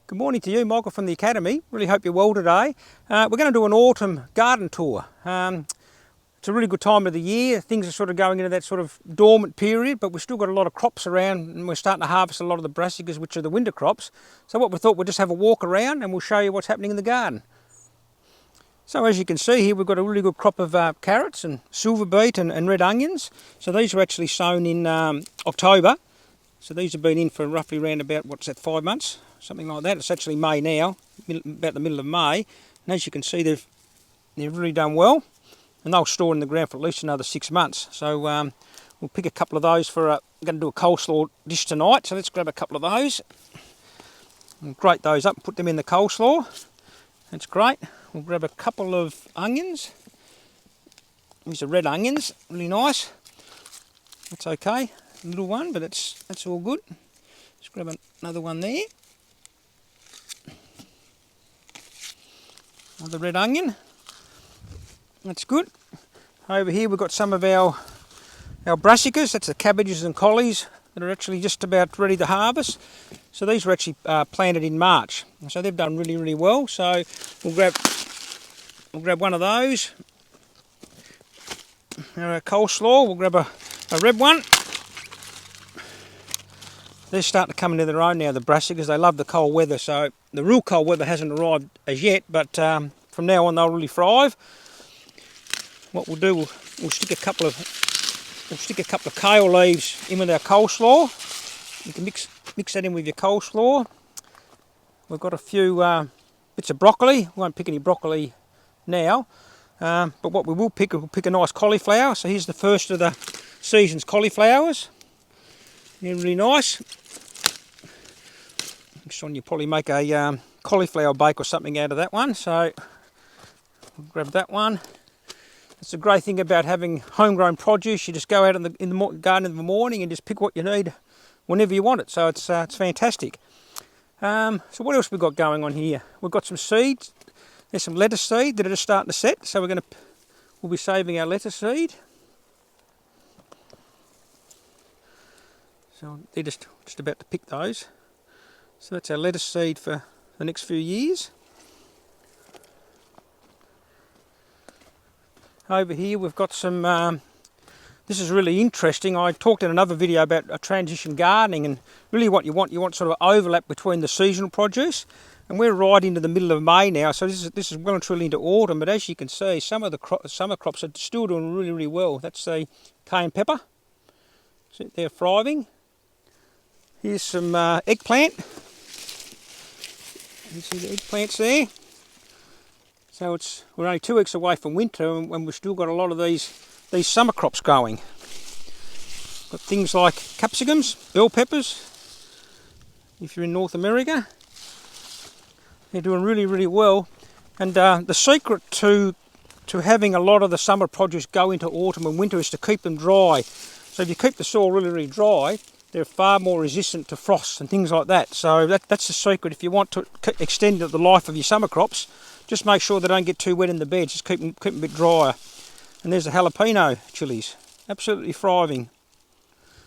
Good morning to you, Michael from the Academy. Really hope you're well today. We're going to do an autumn garden tour. It's a really good time of the year. Things are sort of going into that sort of dormant period, but we've still got a lot of crops around and we're starting to harvest a lot of the brassicas, which are the winter crops. So what we thought, we'll just have a walk around and we'll show you what's happening in the garden. So as you can see here, we've got a really good crop of carrots and silver beet and red onions. So these were actually sown in October. So these have been in for roughly around about, what's that, 5 months? Something like that. It's actually May now, about the middle of May. And as you can see, they've really done well. And they'll store in the ground for at least another 6 months. So we'll pick a couple of those for, we're going to do a coleslaw dish tonight. So let's grab a couple of those. And grate those up and put them in the coleslaw. That's great. We'll grab a couple of onions. These are red onions, really nice. That's okay. A little one, but that's all good. Let's grab another one there. Another red onion. That's good. Over here we've got some of our brassicas. That's the cabbages and collies that are actually just about ready to harvest. So these were actually planted in March. So they've done really, really well. So we'll grab one of those. Our coleslaw, we'll grab a red one. They're starting to come into their own now, the brassicas. They love the cold weather, so the real cold weather hasn't arrived as yet, but from now on they'll really thrive. What we'll do, we'll stick a couple of kale leaves in with our coleslaw. You can mix that in with your coleslaw. We've got a few bits of broccoli. We won't pick any broccoli now, but what we will pick, we'll pick a nice cauliflower. So here's the first of the season's cauliflowers. They're really nice. Next one, you probably make a cauliflower bake or something out of that one. So we'll grab that one. That's the great thing about having homegrown produce. You just go out in the garden in the morning and just pick what you need whenever you want it. So it's fantastic. So what else we got going on here? We've got some seeds. There's some lettuce seed that are just starting to set. So we'll be saving our lettuce seed. So they're just about to pick those. So that's our lettuce seed for the next few years. Over here we've got some, this is really interesting. I talked in another video about a transition gardening, and really what you want sort of overlap between the seasonal produce. And we're right into the middle of May now, so this is well and truly into autumn. But as you can see, some of the summer crops are still doing really, really well. That's the cayenne pepper. So they're thriving. Here's some eggplant. You see the eggplants there? So we're only 2 weeks away from winter, and we've still got a lot of these summer crops going. Got things like capsicums, bell peppers. If you're in North America, they're doing really, really well. And the secret to having a lot of the summer produce go into autumn and winter is to keep them dry. So if you keep the soil really, really dry, they're far more resistant to frost and things like that. So that's the secret. If you want to extend the life of your summer crops, just make sure they don't get too wet in the beds. Just keep them a bit drier. And there's the jalapeno chilies, absolutely thriving.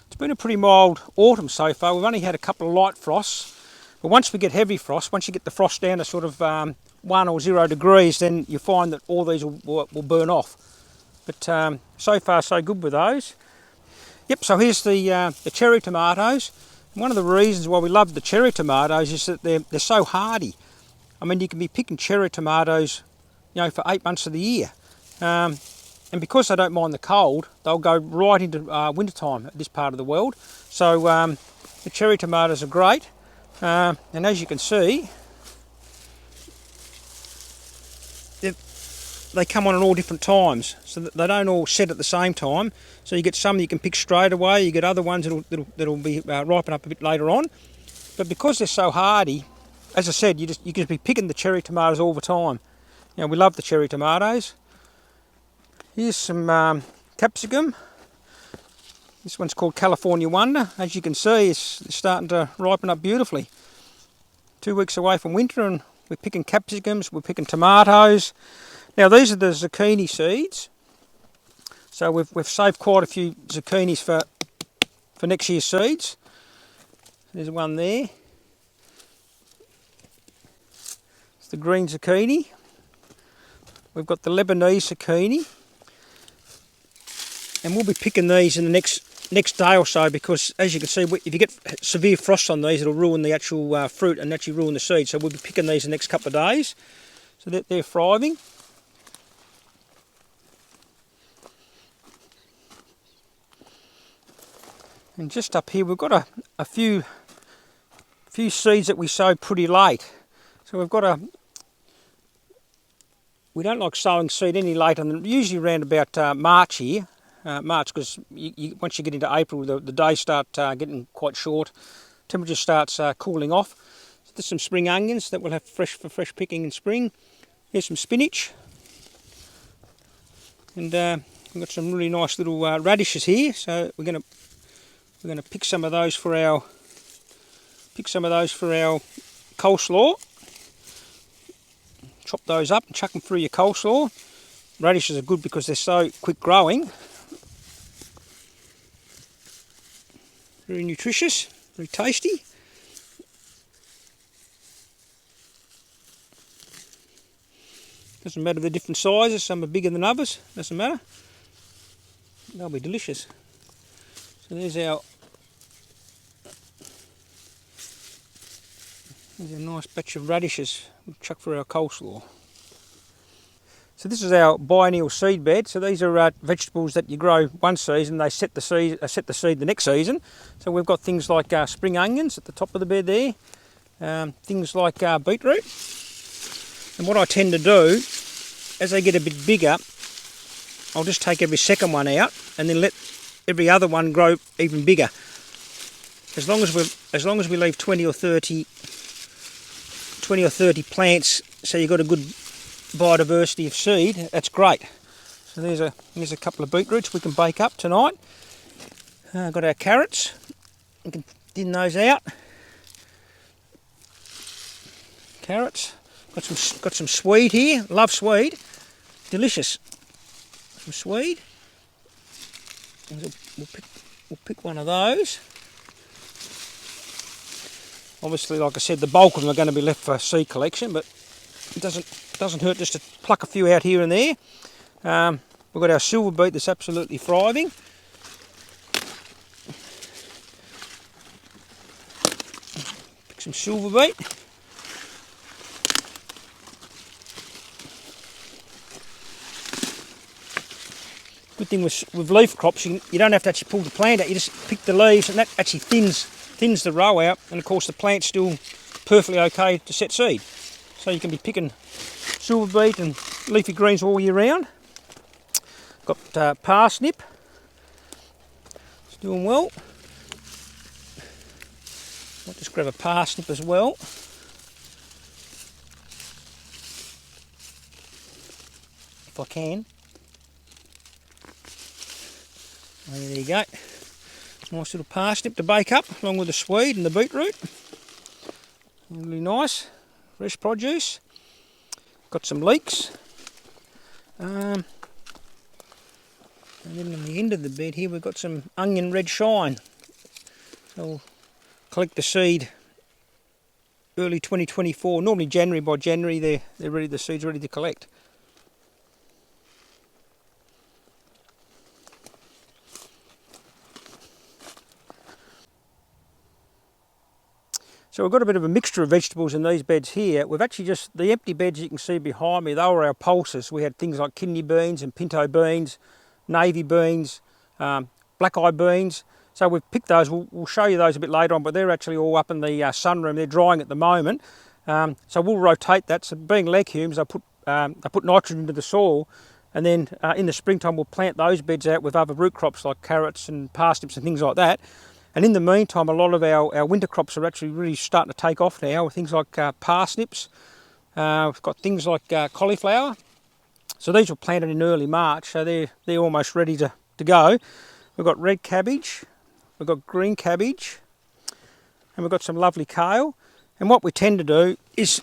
It's been a pretty mild autumn so far. We've only had a couple of light frosts, but once we get heavy frost, once you get the frost down to sort of 1 or 0 degrees, then you find that all these will burn off. But so far so good with those. Yep, so here's the cherry tomatoes. And one of the reasons why we love the cherry tomatoes is that they're so hardy. I mean, you can be picking cherry tomatoes, for 8 months of the year. And because they don't mind the cold, they'll go right into wintertime at this part of the world. So the cherry tomatoes are great. And as you can see, they come on at all different times, so that they don't all set at the same time. So you get some that you can pick straight away, you get other ones that'll be ripen up a bit later on. But because they're so hardy, as I said, you can just be picking the cherry tomatoes all the time. We love the cherry tomatoes. Here's some capsicum. This one's called California Wonder. As you can see, it's starting to ripen up beautifully. 2 weeks away from winter, and we're picking capsicums, we're picking tomatoes. Now these are the zucchini seeds. So we've saved quite a few zucchinis for next year's seeds. There's one there. the green zucchini. We've got the Lebanese zucchini. And we'll be picking these in the next day or so, because as you can see, if you get severe frost on these, it'll ruin the actual fruit and actually ruin the seed. So we'll be picking these in the next couple of days. So they're thriving. And just up here we've got a few seeds that we sow pretty late. So we've got we don't like sowing seed any later than usually around about March here. March, because once you get into April, the days start getting quite short. Temperature starts cooling off. So there's some spring onions that we'll have for fresh picking in spring. Here's some spinach, and we've got some really nice little radishes here. So we're going to pick some of those for our coleslaw. Chop those up and chuck them through your coleslaw. Radishes are good because they're so quick growing. Very nutritious, very tasty. Doesn't matter the different sizes, some are bigger than others, doesn't matter. They'll be delicious. So there's a nice batch of radishes we'll chuck for our coleslaw. So this is our biennial seed bed. So these are vegetables that you grow one season, they set the seed the next season. So we've got things like spring onions at the top of the bed there, things like beetroot. And what I tend to do, as they get a bit bigger, I'll just take every second one out and then let every other one grow even bigger. As long as we leave 20 or 30 plants, so you've got a good biodiversity of seed, that's great. So there's a couple of beetroots we can bake up tonight. Got our carrots, we can thin those out. Carrots, got some swede here, love swede, delicious. Some swede, we'll pick one of those. Obviously, like I said, the bulk of them are going to be left for seed collection, but it doesn't hurt just to pluck a few out here and there. We've got our silver beet that's absolutely thriving. Pick some silver beet. Good thing with leaf crops, you don't have to actually pull the plant out, you just pick the leaves and that actually thins the row out, and of course the plant's still perfectly okay to set seed. So you can be picking silver beet and leafy greens all year round. Got parsnip, it's doing well. I'll just grab a parsnip as well. If I can. There you go. Nice little parsnip to bake up along with the swede and the beetroot. Really nice, fresh produce. Got some leeks. And then on the end of the bed here we've got some onion red shine. So we'll collect the seed early 2024. Normally January, by January they're ready, the seed's ready to collect. So we've got a bit of a mixture of vegetables in these beds here. We've actually just, the empty beds you can see behind me, they were our pulses. We had things like kidney beans and pinto beans, navy beans, black eye beans. So we've picked those, we'll show you those a bit later on, but they're actually all up in the sunroom. They're drying at the moment. So we'll rotate that. So being legumes, I put nitrogen into the soil, and then in the springtime we'll plant those beds out with other root crops like carrots and parsnips and things like that. And in the meantime, a lot of our winter crops are actually really starting to take off now, with things like parsnips. We've got things like cauliflower. So these were planted in early March, so they're almost ready to go. We've got red cabbage, we've got green cabbage, and we've got some lovely kale. And what we tend to do is,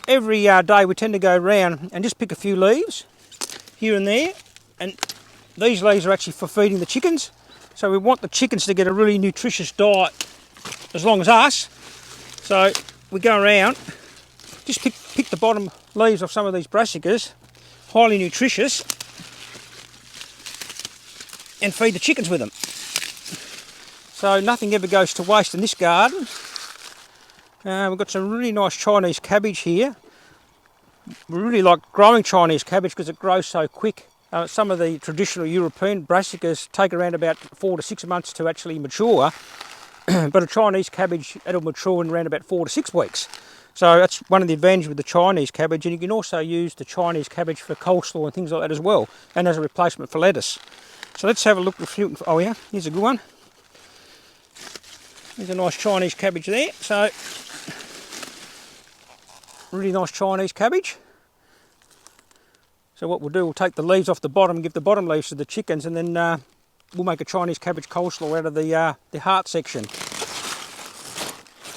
every day we tend to go around and just pick a few leaves here and there. And these leaves are actually for feeding the chickens. So we want the chickens to get a really nutritious diet as long as us. So we go around just pick the bottom leaves off some of these brassicas, highly nutritious, and feed the chickens with them. So nothing ever goes to waste in this garden. We've got some really nice Chinese cabbage here. We really like growing Chinese cabbage because it grows so quick. Some of the traditional European brassicas take around about 4 to 6 months to actually mature, but a Chinese cabbage, it'll mature in around about 4 to 6 weeks. So that's one of the advantages with the Chinese cabbage, and you can also use the Chinese cabbage for coleslaw and things like that as well, and as a replacement for lettuce. So let's have a look. Oh yeah, here's a good one. There's a nice Chinese cabbage there. So really nice Chinese cabbage. So what we'll do, we'll take the leaves off the bottom and give the bottom leaves to the chickens, and then we'll make a Chinese cabbage coleslaw out of the heart section.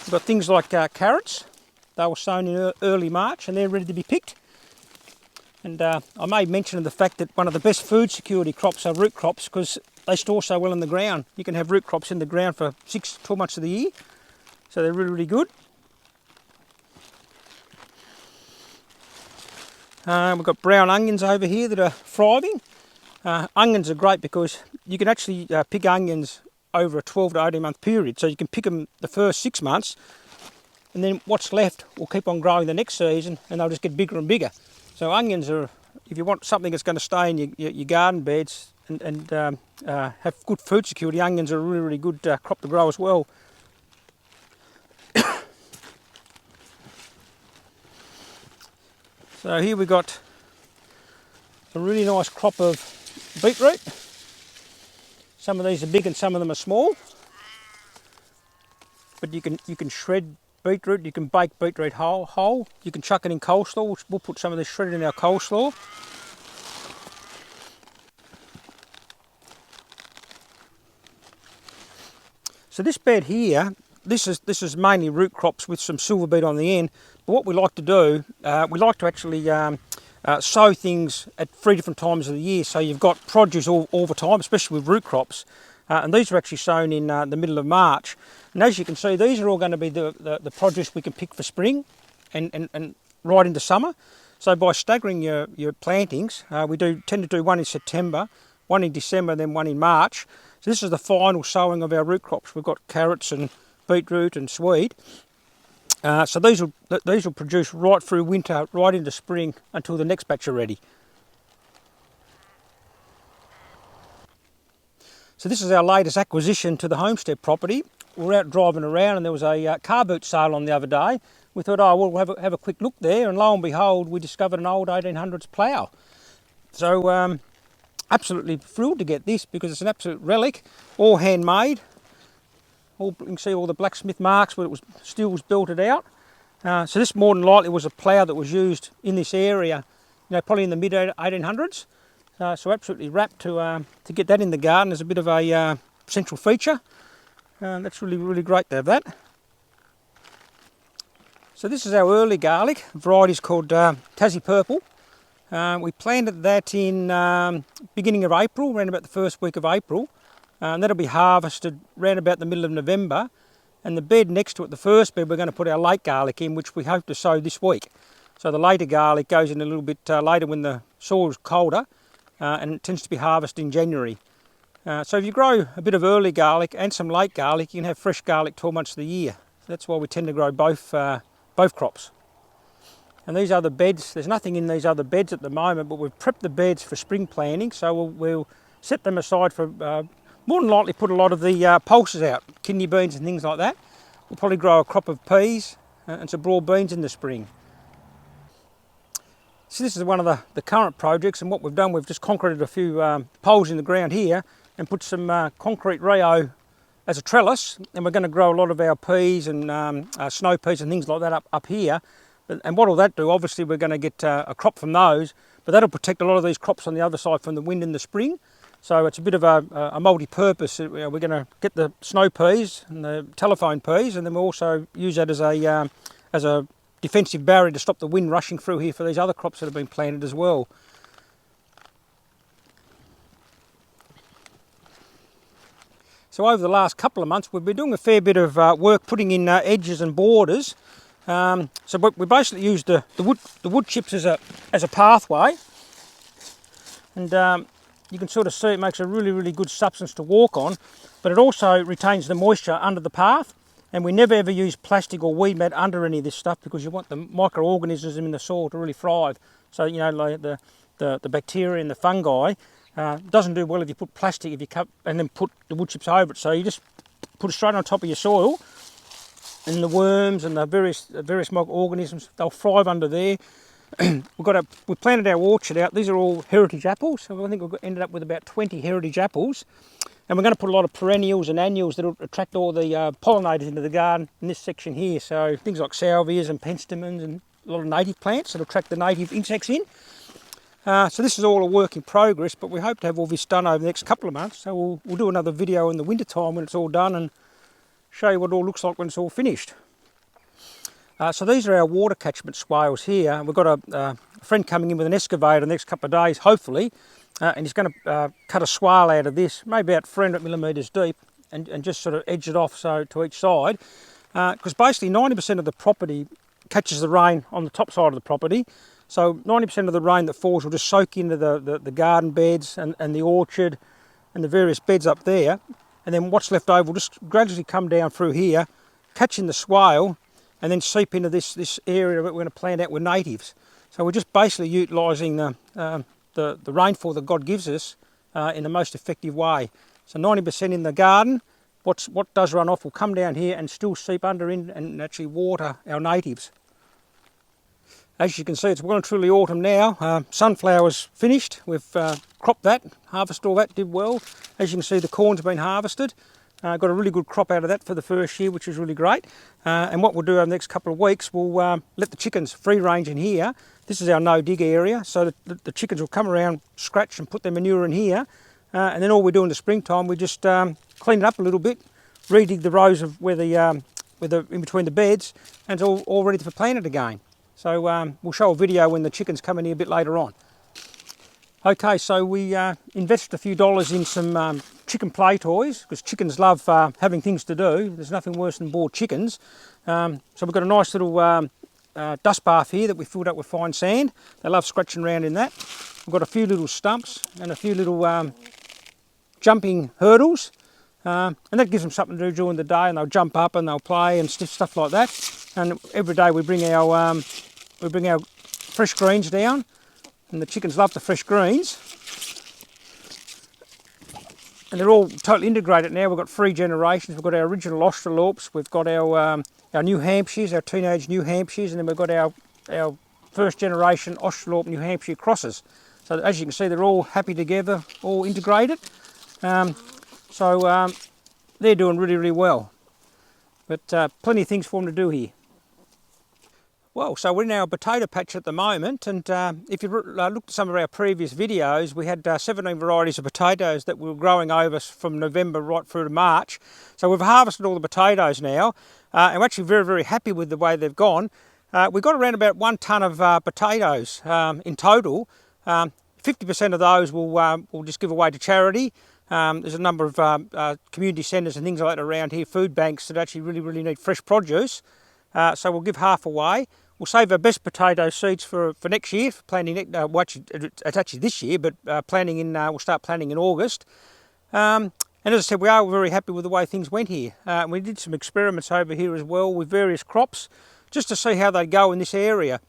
We've got things like carrots. They were sown in early March and they're ready to be picked. And I made mention of the fact that one of the best food security crops are root crops because they store so well in the ground. You can have root crops in the ground for 6-12 months of the year. So they're really, really good. We've got brown onions over here that are thriving. Onions are great because you can actually pick onions over a 12 to 18 month period. So you can pick them the first 6 months, and then what's left will keep on growing the next season, and they'll just get bigger and bigger. So onions are, if you want something that's going to stay in your garden beds and have good food security, onions are a really, really good crop to grow as well. So here we've got a really nice crop of beetroot. Some of these are big and some of them are small. But you can shred beetroot, you can bake beetroot whole. You can chuck it in coleslaw. We'll put some of this shredded in our coleslaw. So this bed here, this is mainly root crops with some silver beet on the end. But what we like to do, we like to actually sow things at 3 different times of the year. So you've got produce all the time, especially with root crops. And these are actually sown in the middle of March. And as you can see, these are all going to be the produce we can pick for spring and right into summer. So by staggering your plantings, we tend to do one in September, one in December, then one in March. So this is the final sowing of our root crops. We've got carrots and beetroot and swede. So these will produce right through winter, right into spring until the next batch are ready. So this is our latest acquisition to the Homestead property. We're out driving around and there was a car boot sale on the other day. We thought, oh, we'll have a quick look there, and lo and behold, we discovered an old 1800s plough. So absolutely thrilled to get this because it's an absolute relic, all handmade. You can see all the blacksmith marks where steel was belted out. So this more than likely was a plough that was used in this area, probably in the mid 1800s. So absolutely rapt to get that in the garden as a bit of a central feature. That's really, really great to have that. So this is our early garlic. The variety is called Tassie Purple. We planted that in beginning of April, around about the first week of April. And that'll be harvested around about the middle of November. And the bed next to it, the first bed, we're going to put our late garlic in, which we hope to sow this week. So the later garlic goes in a little bit later when the soil is colder, and it tends to be harvested in January. So if you grow a bit of early garlic and some late garlic, you can have fresh garlic 12 months of the year. So that's why we tend to grow both crops. And these other beds, there's nothing in these other beds at the moment, but we've prepped the beds for spring planting, so we'll set them aside for more than likely put a lot of the pulses out, kidney beans and things like that. We'll probably grow a crop of peas and some broad beans in the spring. So this is one of the current projects, and what we've done, we've just concreted a few poles in the ground here and put some concrete Rio as a trellis, and we're going to grow a lot of our peas and snow peas and things like that up here. And what will that do? Obviously we're going to get a crop from those, but that'll protect a lot of these crops on the other side from the wind in the spring. So it's a bit of a multi-purpose. We're going to get the snow peas and the telephone peas, and then we'll also use that as a defensive barrier to stop the wind rushing through here for these other crops that have been planted as well. So over the last couple of months, we've been doing a fair bit of work putting in edges and borders. So we basically used the wood chips as a pathway, and you can sort of see it makes a really good substance to walk on, but it also retains the moisture under the path. And we never ever use plastic or weed mat under any of this stuff, because you want the microorganisms in the soil to really thrive. So, you know, like the bacteria and the fungi doesn't do well if you put plastic, if you cut and then put the wood chips over it. So you just put it straight on top of your soil, and the worms and the various microorganisms, they'll thrive under there. We planted our orchard out. These are all heritage apples. So I think we've ended up with about 20 heritage apples. And we're going to put a lot of perennials and annuals that will attract all the pollinators into the garden in this section here. So things like salvias and penstemons and a lot of native plants that attract the native insects in. So this is all a work in progress, but we hope to have all this done over the next couple of months. So we'll do another video in the winter time when it's all done and show you what it all looks like when it's all finished. So these are our water catchment swales here. We've got a friend coming in with an excavator the next couple of days, hopefully. And he's going to cut a swale out of this, maybe about 300 millimetres deep, and just sort of edge it off so to each side. Because basically 90% of the property catches the rain on the top side of the property. So 90% of the rain that falls will just soak into the garden beds and the orchard and the various beds up there. And then what's left over will just gradually come down through here, catch in the swale, and then seep into this area that we're going to plant out with natives. So we're just basically utilising the rainfall that God gives us in the most effective way. So 90% in the garden, what does run off will come down here and still seep under in and actually water our natives. As you can see, it's well and truly autumn now. Sunflowers finished. We've cropped that, harvested all that, did well. As you can see, the corn's been harvested. Got a really good crop out of that for the first year, which is really great. And what we'll do over the next couple of weeks, we'll let the chickens free range in here. This is our no-dig area, so the chickens will come around, scratch and put their manure in here. And then all we do in the springtime, we just clean it up a little bit, re-dig the rows of where in between the beds, and it's all ready for planted again. So we'll show a video when the chickens come in here a bit later on. Okay, so we invested a few dollars in some chicken play toys, because chickens love having things to do. There's nothing worse than bored chickens. So we've got a nice little dust bath here that we filled up with fine sand. They love scratching around in that. We've got a few little stumps and a few little jumping hurdles, and that gives them something to do during the day, and they'll jump up and they'll play and stuff like that. And every day we bring our fresh greens down, and the chickens love the fresh greens. And they're all totally integrated now. We've got 3 generations. We've got our original Australorps, we've got our New Hampshires, our teenage New Hampshires, and then we've got our first generation Australorp New Hampshire crosses. So as you can see, they're all happy together, all integrated. So they're doing really well. But plenty of things for them to do here. Well, so we're in our potato patch at the moment, and if you looked at some of our previous videos, we had 17 varieties of potatoes that we were growing over from November right through to March. So we've harvested all the potatoes now, and we're actually very happy with the way they've gone. We've got around about 1 tonne of potatoes in total. 50% of those we'll just give away to charity. There's a number of community centres and things like that around here, food banks that actually really need fresh produce. So we'll give half away. We'll save our best potato seeds for next year, for planting. Well, actually, it's actually this year, but we'll start planting in August. And as I said, we are very happy with the way things went here. We did some experiments over here as well with various crops, just to see how they go in this area.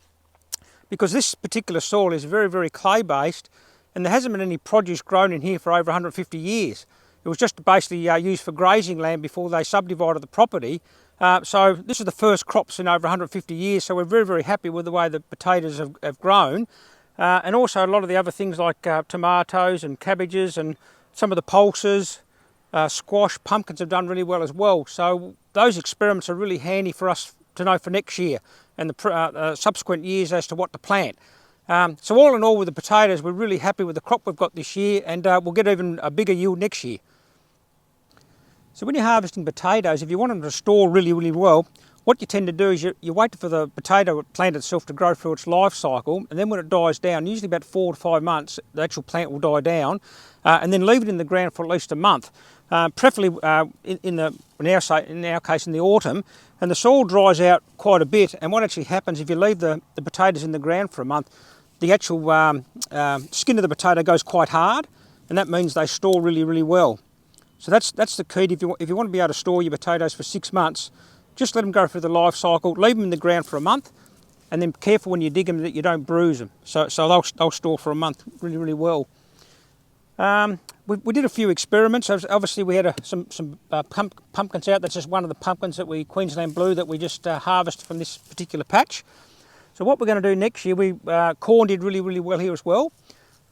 Because this particular soil is very clay-based, and there hasn't been any produce grown in here for over 150 years. It was just basically used for grazing land before they subdivided the property. So this is the first crops in over 150 years, so we're very happy with the way the potatoes have grown. And also a lot of the other things like tomatoes and cabbages and some of the pulses, squash, pumpkins have done really well as well. So those experiments are really handy for us to know for next year and the subsequent years as to what to plant. So all in all with the potatoes, we're really happy with the crop we've got this year, and we'll get even a bigger yield next year. So when you're harvesting potatoes, if you want them to store really well, what you tend to do is you wait for the potato plant itself to grow through its life cycle, and then when it dies down, usually about 4 to 5 months, the actual plant will die down, and then leave it in the ground for at least a month. preferably in our case in the autumn, and the soil dries out quite a bit. And what actually happens if you leave the potatoes in the ground for a month, the actual skin of the potato goes quite hard, and that means they store really well. So that's the key. If you want to be able to store your potatoes for 6 months, just let them go through the life cycle, leave them in the ground for a month, and then careful when you dig them that you don't bruise them. So they'll store for a month really well. We did a few experiments. Obviously we had some pumpkins out. That's just one of the pumpkins that Queensland Blue that we just harvested from this particular patch. So what we're going to do next year, corn did really well here as well.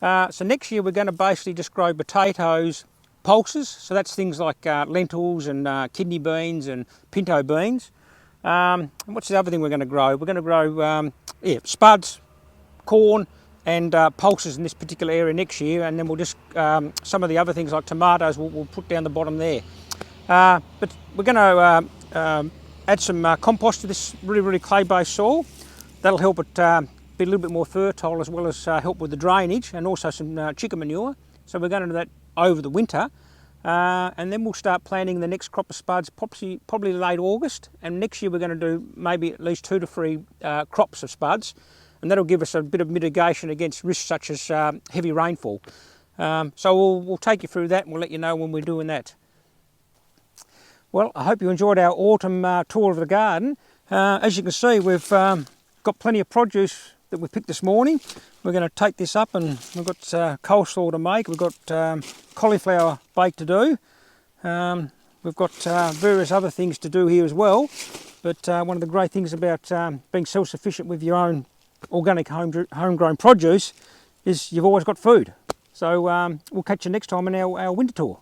So next year we're going to basically just grow potatoes, pulses. So that's things like lentils and kidney beans and pinto beans. And what's the other thing we're going to grow? We're going to grow spuds, corn, and pulses in this particular area next year, and then we'll just some of the other things like tomatoes we'll put down the bottom there. But we're going to add some compost to this really clay-based soil. That'll help it be a little bit more fertile, as well as help with the drainage, and also some chicken manure. So we're going to do that over the winter, and then we'll start planting the next crop of spuds probably late August. And next year we're going to do maybe at least 2 to 3 crops of spuds. And that'll give us a bit of mitigation against risks such as heavy rainfall. So we'll take you through that, and we'll let you know when we're doing that. Well, I hope you enjoyed our autumn tour of the garden. As you can see, we've got plenty of produce that we picked this morning. We're going to take this up, and we've got coleslaw to make. We've got cauliflower bake to do. We've got various other things to do here as well. But one of the great things about being self-sufficient with your own organic homegrown produce is you've always got food. So we'll catch you next time on our winter tour.